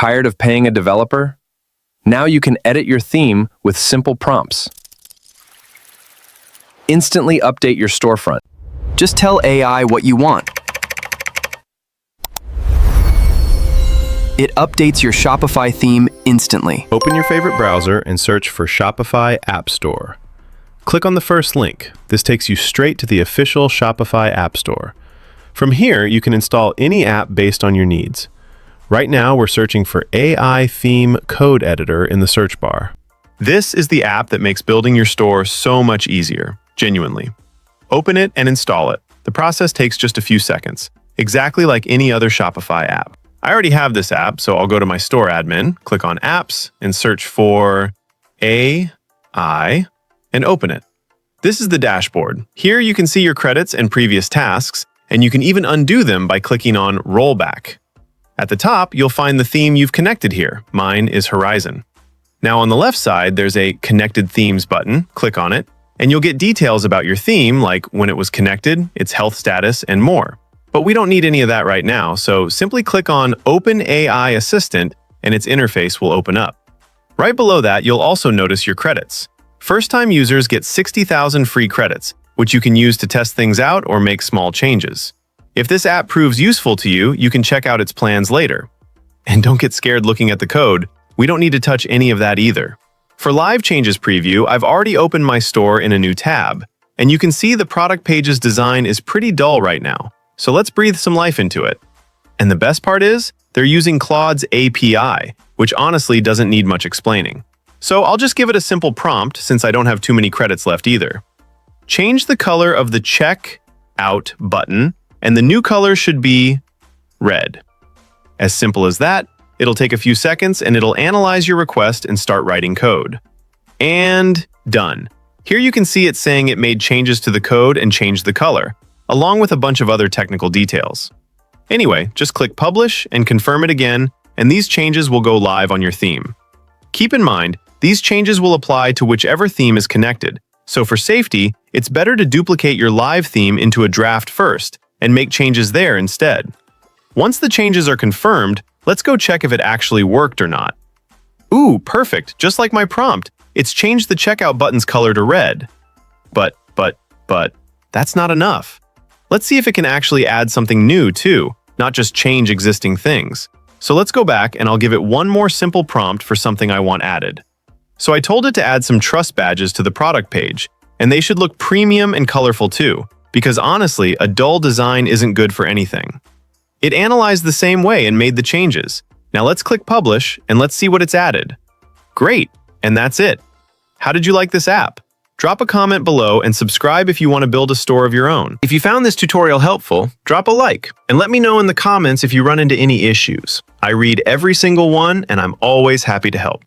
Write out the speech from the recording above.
Tired of paying a developer? Now you can edit your theme with simple prompts. Instantly update your storefront. Just tell AI what you want. It updates your Shopify theme instantly. Open your favorite browser and search for Shopify App Store. Click on the first link. This takes you straight to the official Shopify App Store. From here, you can install any app based on your needs. Right now, we're searching for AI Theme Code Editor in the search bar. This is the app that makes building your store so much easier, genuinely. Open it and install it. The process takes just a few seconds, exactly like any other Shopify app. I already have this app, so I'll go to my store admin, click on Apps, and search for AI, and open it. This is the dashboard. Here you can see your credits and previous tasks, and you can even undo them by clicking on Rollback. At the top, you'll find the theme you've connected here. Mine is Horizon. Now on the left side, there's a Connected Themes button. Click on it, and you'll get details about your theme, like when it was connected, its health status, and more. But we don't need any of that right now, so simply click on Open AI Assistant, and its interface will open up. Right below that, you'll also notice your credits. First-time users get 60,000 free credits, which you can use to test things out or make small changes. If this app proves useful to you, you can check out its plans later. And don't get scared looking at the code. We don't need to touch any of that either. For Live Changes Preview, I've already opened my store in a new tab, and you can see the product page's design is pretty dull right now. So let's breathe some life into it. And the best part is, they're using Claude's API, which honestly doesn't need much explaining. So I'll just give it a simple prompt since I don't have too many credits left either. Change the color of the Check Out button, and the new color should be red. As simple as that, it'll take a few seconds and it'll analyze your request and start writing code. And done. Here you can see it saying it made changes to the code and changed the color, along with a bunch of other technical details. Anyway, just click Publish and confirm it again, and these changes will go live on your theme. Keep in mind, these changes will apply to whichever theme is connected, so for safety, it's better to duplicate your live theme into a draft first and make changes there instead. Once the changes are confirmed, let's go check if it actually worked or not. Ooh, perfect, just like my prompt. It's changed the checkout button's color to red. But, that's not enough. Let's see if it can actually add something new too, not just change existing things. So let's go back and I'll give it one more simple prompt for something I want added. So I told it to add some trust badges to the product page, and they should look premium and colorful too, because honestly, a dull design isn't good for anything. It analyzed the same way and made the changes. Now let's click Publish and let's see what it's added. Great, and that's it. How did you like this app? Drop a comment below and subscribe if you want to build a store of your own. If you found this tutorial helpful, drop a like and let me know in the comments if you run into any issues. I read every single one and I'm always happy to help.